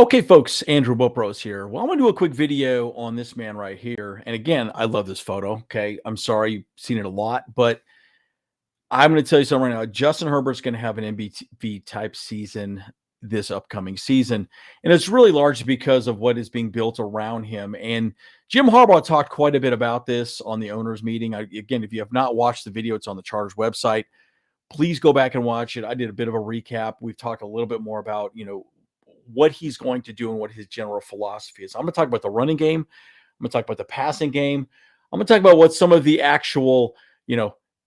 Okay, folks, Andrew Bopros here. Well, I want to do a quick video on this man right here. And again, I love this photo. Okay. I'm sorry you've seen it a lot, but I'm going to tell you something right now. Justin Herbert's going to have an MVP type season this upcoming season. And it's really largely because of what is being built around him. And Jim Harbaugh talked quite a bit about this on the owners meeting. Again, if you have not watched the video, it's on the Chargers website. Please go back and watch it. I did a bit of a recap. We've talked a little bit more about, what he's going to do and what his general philosophy is. I'm going to talk about the running game. I'm going to talk about the passing game. I'm going to talk about what some of the actual,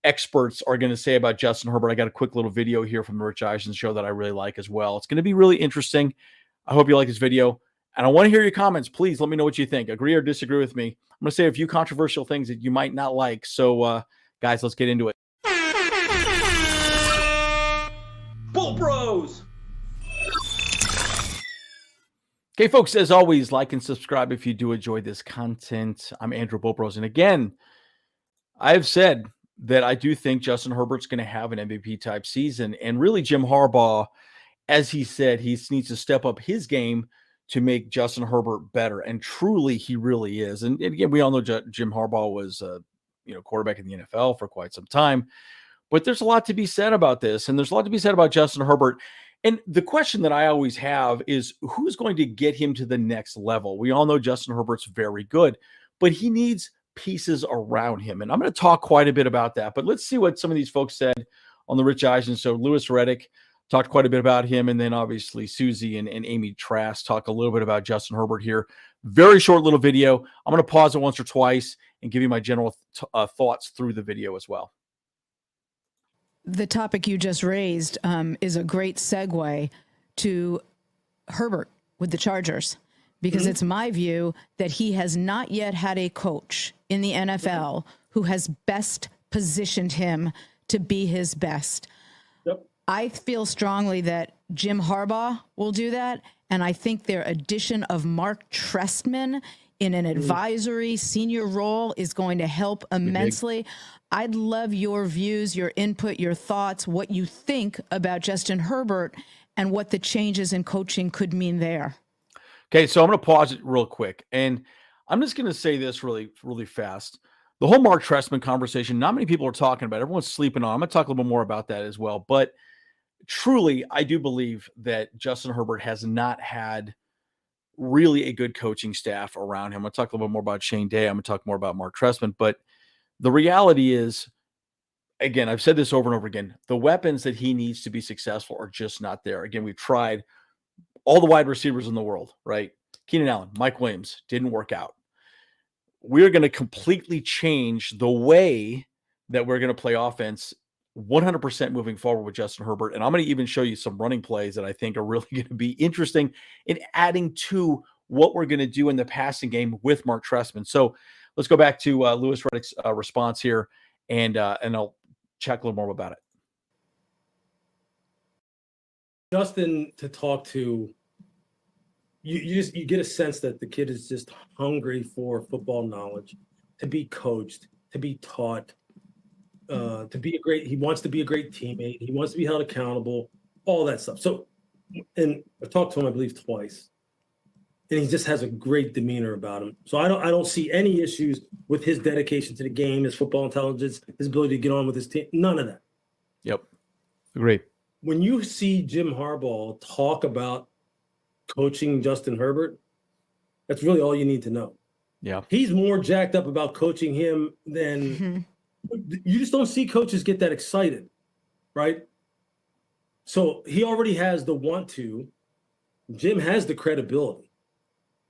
experts are going to say about Justin Herbert. I got a quick little video here from the Rich Eisen show that I really like as well. It's going to be really interesting. I hope you like this video. And I want to hear your comments. Please let me know what you think. Agree or disagree with me. I'm going to say a few controversial things that you might not like. So, guys, let's get into it. Bull Bros! Okay, folks, as always, like and subscribe if you do enjoy this content. I'm Andrew Bopros. And again, I've said that I do think Justin Herbert's going to have an MVP type season. And really, Jim Harbaugh, as he said, he needs to step up his game to make Justin Herbert better. And truly, he really is. And again, we all know Jim Harbaugh was quarterback in the NFL for quite some time. But there's a lot to be said about this. And there's a lot to be said about Justin Herbert. And the question that I always have is who's going to get him to the next level? We all know Justin Herbert's very good, but he needs pieces around him. And I'm going to talk quite a bit about that. But let's see what some of these folks said on the Rich Eisen. So Louis Riddick talked quite a bit about him. And then obviously Susie and Amy Trask talk a little bit about Justin Herbert here. Very short little video. I'm going to pause it once or twice and give you my general thoughts through the video as well. The topic you just raised is a great segue to Herbert with the Chargers, because it's my view that he has not yet had a coach in the NFL who has best positioned him to be his best. Yep. I feel strongly that Jim Harbaugh will do that, and I think their addition of Marc Trestman in an advisory senior role is going to help immensely. I'd love your views, your input, your thoughts, what you think about Justin Herbert and what the changes in coaching could mean there. Okay, so I'm going to pause it real quick. And I'm just going to say this really, really fast. The whole Marc Trestman conversation, not many people are talking about it. Everyone's sleeping on it. I'm going to talk a little bit more about that as well. But truly, I do believe that Justin Herbert has not had really a good coaching staff around him. I'm going to talk a little bit more about Shane Day. I'm going to talk more about Marc Trestman. But the reality is, again, I've said this over and over again, the weapons that he needs to be successful are just not there. Again, we've tried all the wide receivers in the world, right? Keenan Allen, Mike Williams, didn't work out. We're going to completely change the way that we're going to play offense 100% moving forward with Justin Herbert. And I'm going to even show you some running plays that I think are really going to be interesting in adding to what we're going to do in the passing game with Marc Trestman. So let's go back to Louis Riddick's response here, and I'll check a little more about it. Justin, to talk to, you get a sense that the kid is just hungry for football knowledge, to be coached, to be taught, he wants to be a great teammate. He wants to be held accountable, all that stuff. So, and I've talked to him, I believe, twice. And he just has a great demeanor about him. So I don't see any issues with his dedication to the game, his football intelligence, his ability to get on with his team. None of that. Yep. Agree. When you see Jim Harbaugh talk about coaching Justin Herbert, that's really all you need to know. Yeah. He's more jacked up about coaching him than you just don't see coaches get that excited, right? So he already has the want to. Jim has the credibility.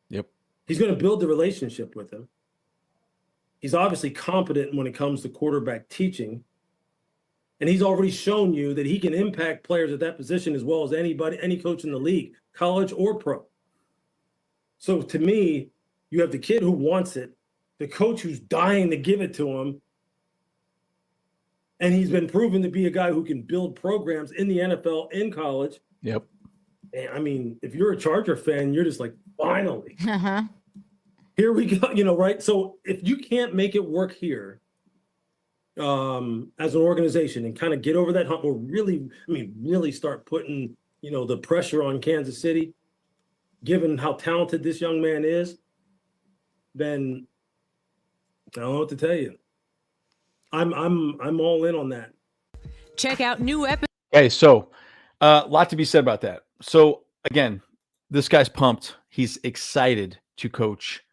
Yep. He's going to build the relationship with him. He's obviously competent when it comes to quarterback teaching. And he's already shown you that he can impact players at that position as well as anybody, any coach in the league, college or pro. So to me, you have the kid who wants it, the coach who's dying to give it to him. And he's been proven to be a guy who can build programs in the NFL, in college. Yep. And I mean, if you're a Charger fan, you're just like, finally. Here we go, right? So if you can't make it work here as an organization and kind of get over that hump or really start putting, the pressure on Kansas City, given how talented this young man is, then I don't know what to tell you. I'm all in on that. Check out new episodes. Okay, so a lot to be said about that. So again, this guy's pumped. He's excited to coach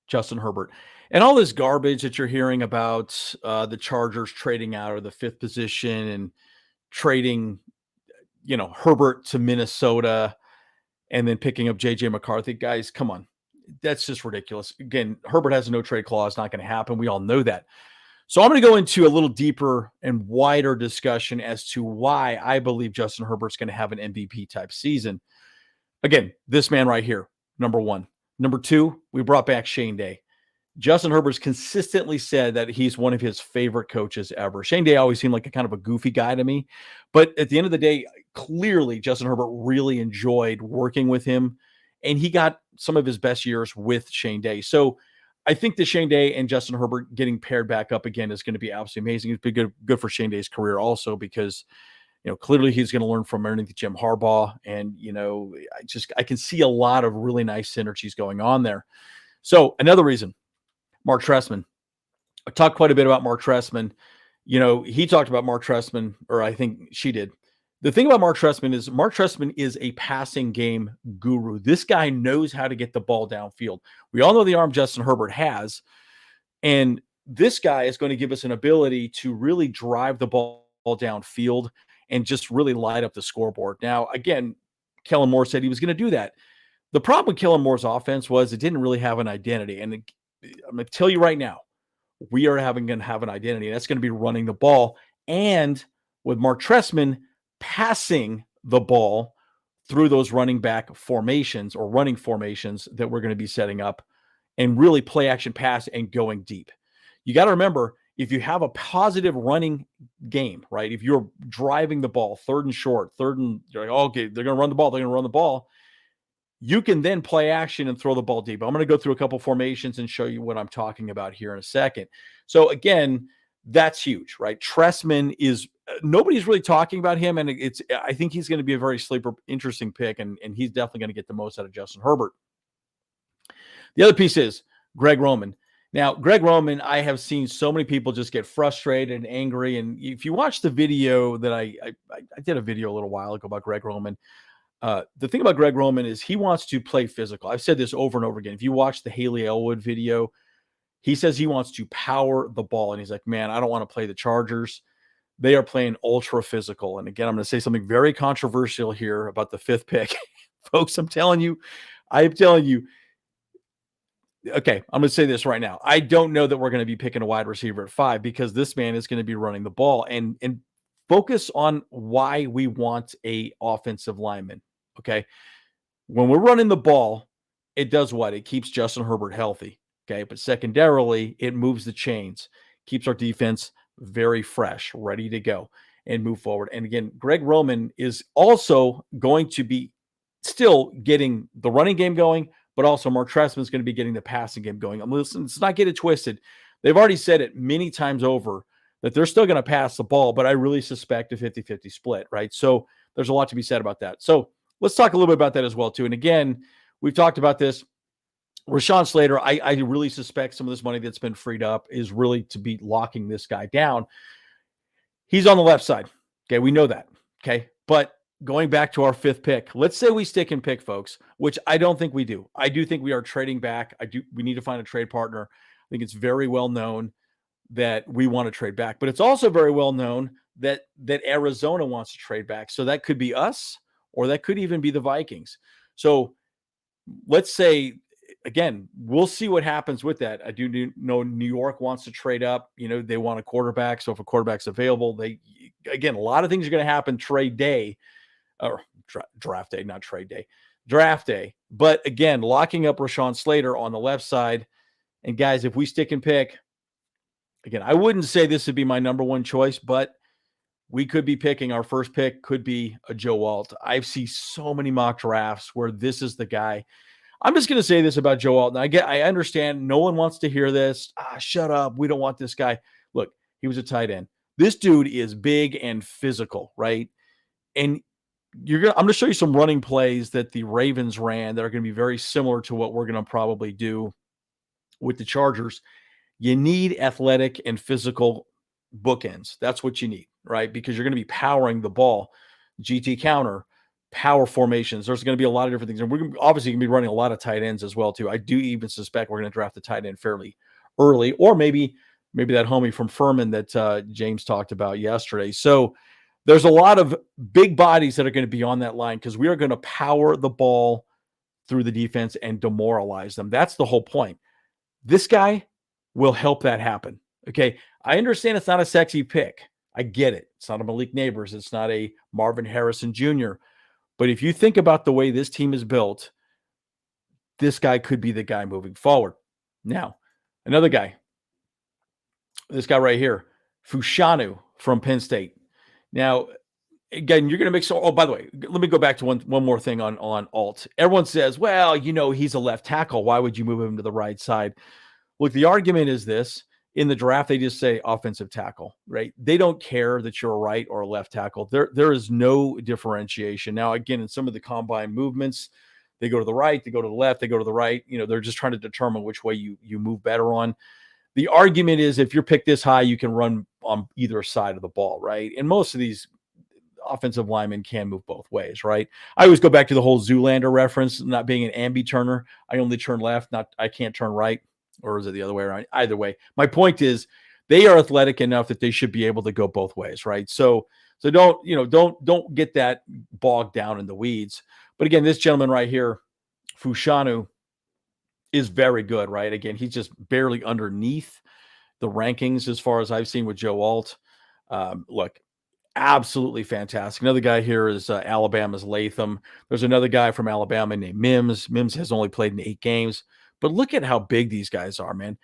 Justin Herbert. And all this garbage that you're hearing about the Chargers trading out of the 5th position and trading, Herbert to Minnesota and then picking up JJ McCarthy. Guys, come on. That's just ridiculous. Again, Herbert has a no trade clause. Not going to happen. We all know that. So I'm going to go into a little deeper and wider discussion as to why I believe Justin Herbert's going to have an MVP type season. Again, this man right here, number one. Number two, we brought back Shane Day. Justin Herbert's consistently said that he's one of his favorite coaches ever. Shane Day always seemed like a kind of a goofy guy to me, but at the end of the day, clearly Justin Herbert really enjoyed working with him, and he got some of his best years with Shane Day. So I think that Shane Day and Justin Herbert getting paired back up again is going to be absolutely amazing. It's been good for Shane Day's career also because, clearly he's going to learn from underneath Jim Harbaugh. And, I can see a lot of really nice synergies going on there. So another reason, Marc Trestman. I talked quite a bit about Marc Trestman. He talked about Marc Trestman, or I think she did. The thing about Marc Trestman is a passing game guru. This guy knows how to get the ball downfield. We all know the arm Justin Herbert has, and this guy is going to give us an ability to really drive the ball downfield and just really light up the scoreboard. Now, again, Kellen Moore said he was going to do that. The problem with Kellen Moore's offense was it didn't really have an identity, and I'm going to tell you right now, we are going to have an identity. That's going to be running the ball. And with Marc Trestman passing the ball through those running back formations or running formations that we're going to be setting up and really play action pass and going deep. You got to remember, if you have a positive running game, right? If you're driving the ball, third and short, you're like, oh, okay, they're going to run the ball. You can then play action and throw the ball deep. I'm going to go through a couple formations and show you what I'm talking about here in a second. So again, that's huge, right? Trestman is nobody's really talking about him, and I think he's going to be a very sleeper, interesting pick, and he's definitely going to get the most out of Justin Herbert. The other piece is Greg Roman. Now, Greg Roman, I have seen so many people just get frustrated and angry. And if you watch the video that I did a video a little while ago about Greg Roman. The thing about Greg Roman is he wants to play physical. I've said this over and over again. If you watch the Haley Elwood video, he says he wants to power the ball. And he's like, man, I don't want to play the Chargers. They are playing ultra physical. And again, I'm going to say something very controversial here about the 5th pick. Folks, I'm telling you. Okay, I'm going to say this right now. I don't know that we're going to be picking a wide receiver at 5 because this man is going to be running the ball. And focus on why we want a offensive lineman. Okay. When we're running the ball, it does what? It keeps Justin Herbert healthy. Okay. But secondarily, it moves the chains, keeps our defense very fresh, ready to go and move forward. And again, Greg Roman is also going to be still getting the running game going, but also Marc Trestman is going to be getting the passing game going. Listen, let's not get it twisted. They've already said it many times over that they're still going to pass the ball, but I really suspect a 50-50 split, right? So there's a lot to be said about that. So let's talk a little bit about that as well, too. And again, we've talked about this. Rashawn Slater, I really suspect some of this money that's been freed up is really to be locking this guy down. He's on the left side. Okay, we know that. Okay, but going back to our 5th pick, let's say we stick and pick, folks, which I don't think we do. I do think we are trading back. We need to find a trade partner. I think it's very well known that we want to trade back, but it's also very well known that Arizona wants to trade back. So that could be us, or that could even be the Vikings. So let's say, again, we'll see what happens with that. I do know New York wants to trade up. They want a quarterback. So if a quarterback's available, again, a lot of things are going to happen trade day, or draft day, not trade day, draft day. But again, locking up Rashawn Slater on the left side. And guys, if we stick and pick, again, I wouldn't say this would be my number one choice, but we could be picking, our first pick could be a Joe Alt. I've seen so many mock drafts where this is the guy. I'm just going to say this about Joe Alt. And I understand no one wants to hear this. Shut up. We don't want this guy. Look, he was a tight end. This dude is big and physical, right? And I'm going to show you some running plays that the Ravens ran that are going to be very similar to what we're going to probably do with the Chargers. You need athletic and physical bookends. That's what you need, right? Because you're going to be powering the ball, GT counter, power formations. There's going to be a lot of different things. And we're obviously going to be running a lot of tight ends as well, too. I do even suspect we're going to draft the tight end fairly early, or maybe that homie from Furman that James talked about yesterday. So there's a lot of big bodies that are going to be on that line because we are going to power the ball through the defense and demoralize them. That's the whole point. This guy will help that happen. Okay. I understand it's not a sexy pick. I get it. It's not a Malik Neighbors. It's not a Marvin Harrison Jr. But if you think about the way this team is built, this guy could be the guy moving forward. Now, another guy, this guy right here, Fushanu from Penn State. Now, again, you're going to make so. Oh, by the way, let me go back to one more thing on Alt. Everyone says, well, he's a left tackle. Why would you move him to the right side? Look, the argument is this. In the draft, they just say offensive tackle, right? They don't care that you're a right or a left tackle. There is no differentiation. Now, again, in some of the combine movements, they go to the right, they go to the left, they go to the right. They're just trying to determine which way you move better on. The argument is if you're picked this high, you can run on either side of the ball, right? And most of these offensive linemen can move both ways, right? I always go back to the whole Zoolander reference, not being an ambi-turner. I only turn left, I can't turn right. Or is it the other way around? Either way. My point is they are athletic enough that they should be able to go both ways, right? So don't get that bogged down in the weeds. But again, this gentleman right here, Fushanu, is very good, right? Again, he's just barely underneath the rankings as far as I've seen with Joe Alt. Look, absolutely fantastic. Another guy here is Alabama's Latham. There's another guy from Alabama named Mims. Mims has only played in 8 games. But look at how big these guys are, man,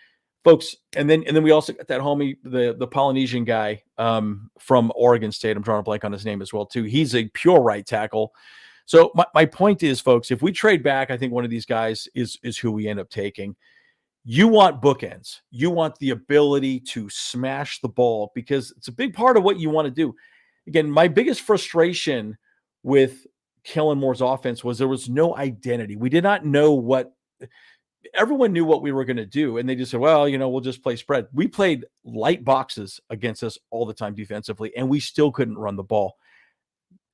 folks. And then we also got that homie, the Polynesian guy from Oregon State. I'm drawing a blank on his name as well, too. He's a pure right tackle. So my point is, folks, if we trade back, I think one of these guys is who we end up taking. You want bookends. You want the ability to smash the ball because it's a big part of what you want to do. Again, my biggest frustration with Kellen Moore's offense was there was no identity. We did not know what – everyone knew what we were going to do, and they just said, well, we'll just play spread. We played light boxes against us all the time defensively, and we still couldn't run the ball.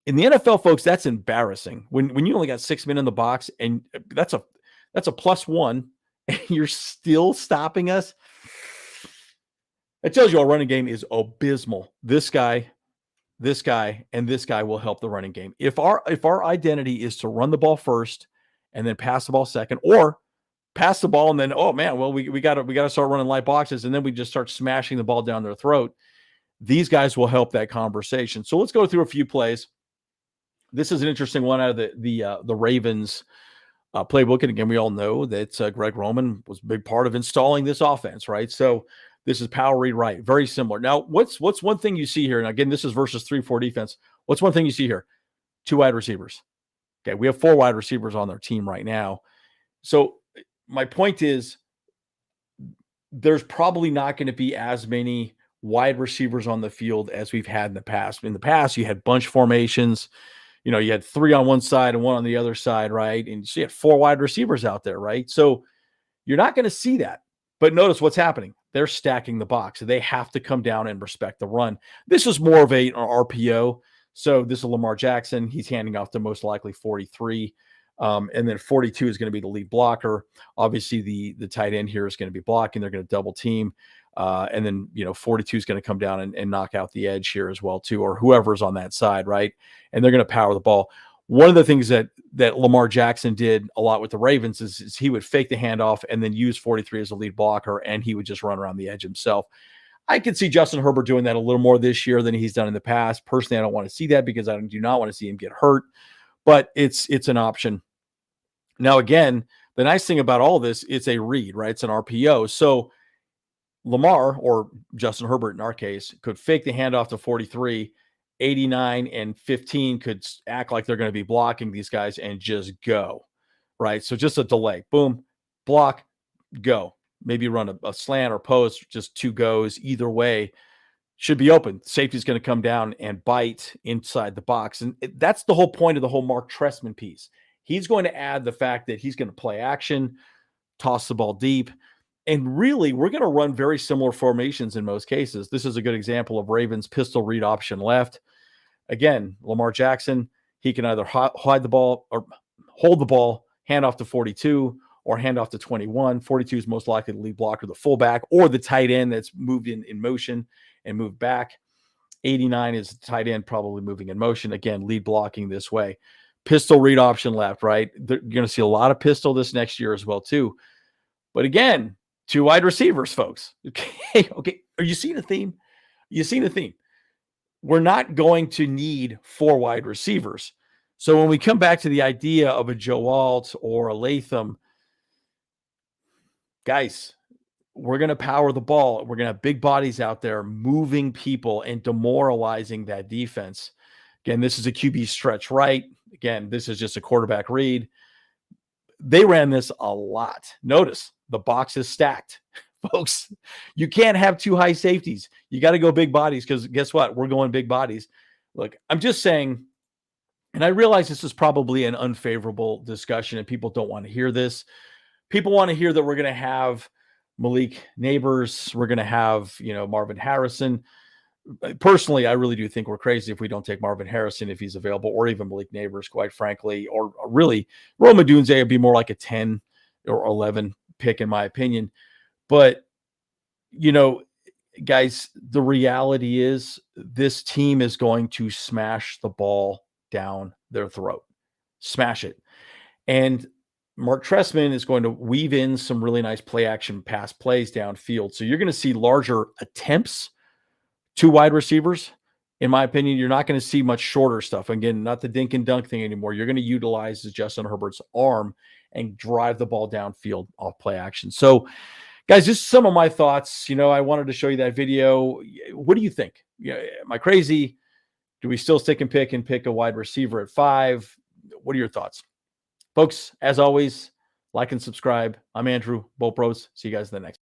In the NFL, folks, that's embarrassing. When you only got 6 men in the box, and that's a +1, and you're still stopping us. It tells you our running game is abysmal. This guy, and this guy will help the running game. If our identity is to run the ball first and then pass the ball second, or pass the ball and then, oh man, well, we got to start running light boxes, and then we just start smashing the ball down their throat. These guys will help that conversation. So let's go through a few plays. This is an interesting one out of the Ravens playbook. And again, we all know that Greg Roman was a big part of installing this offense, right? So this is power read right, very similar. Now, what's one thing you see here? And again, this is versus 3-4 defense. What's one thing you see here? 2 wide receivers. Okay, we have 4 wide receivers on their team right now. So my point is there's probably not going to be as many wide receivers on the field as we've had in the past. In the past, you had bunch formations. You had 3 on one side and 1 on the other side, right? And so you had 4 wide receivers out there, right? So you're not going to see that. But notice what's happening. They're stacking the box. They have to come down and respect the run. This is more of an RPO. So this is Lamar Jackson. He's handing off to most likely 43. And then 42 is going to be the lead blocker. Obviously, the tight end here is going to be blocking. They're going to double team. And then, 42 is going to come down and knock out the edge here as well, too, or whoever's on that side, right? And they're going to power the ball. One of the things that Lamar Jackson did a lot with the Ravens is he would fake the handoff and then use 43 as a lead blocker, and he would just run around the edge himself. I could see Justin Herbert doing that a little more this year than he's done in the past. Personally, I don't want to see that because I do not want to see him get hurt, but it's an option. Now, again, the nice thing about all this, it's a read, right? It's an RPO. So Lamar, or Justin Herbert in our case, could fake the handoff to 43, 89 and 15 could act like they're going to be blocking these guys and just go, right? So just a delay. Boom, block, go. Maybe run a slant or post, just 2 goes. Either way, should be open. Safety's going to come down and bite inside the box. And that's the whole point of the whole Marc Trestman piece. He's going to add the fact that he's going to play action, toss the ball deep. And really, we're going to run very similar formations in most cases. This is a good example of Ravens pistol read option left. Again, Lamar Jackson, he can either hide the ball or hold the ball, hand off to 42, or hand off to 21. 42 is most likely the lead blocker, the fullback, or the tight end that's moved in motion and moved back. 89 is the tight end probably moving in motion. Again, lead blocking this way. Pistol read option left, right? You're going to see a lot of pistol this next year as well, too. But again, 2 wide receivers, folks. Okay. Are you seeing a theme? You seeing a theme? We're not going to need 4 wide receivers. So when we come back to the idea of a Joe Alt or a Latham, guys, we're going to power the ball. We're going to have big bodies out there moving people and demoralizing that defense. Again, this is a QB stretch right. Again, this is just a quarterback read. They ran this a lot. Notice the box is stacked. Folks, you can't have 2 high safeties. You got to go big bodies because guess what? We're going big bodies. Look, I'm just saying, and I realize this is probably an unfavorable discussion and people don't want to hear this. People want to hear that we're going to have Malik Neighbors. We're going to have, Marvin Harrison. Personally, I really do think we're crazy if we don't take Marvin Harrison if he's available, or even Malik Neighbors, quite frankly, or really Rome Odunze would be more like a 10 or 11 pick in my opinion. But, guys, the reality is this team is going to smash the ball down their throat. Smash it. And Marc Trestman is going to weave in some really nice play action pass plays downfield. So you're going to see larger attempts to wide receivers. In my opinion, you're not going to see much shorter stuff. Again, not the dink and dunk thing anymore. You're going to utilize Justin Herbert's arm and drive the ball downfield off play action. So, guys, just some of my thoughts. I wanted to show you that video. What do you think? Am I crazy? Do we still stick and pick a wide receiver at 5? What are your thoughts? Folks, as always, like and subscribe. I'm Andrew, Bolt Bros. See you guys in the next.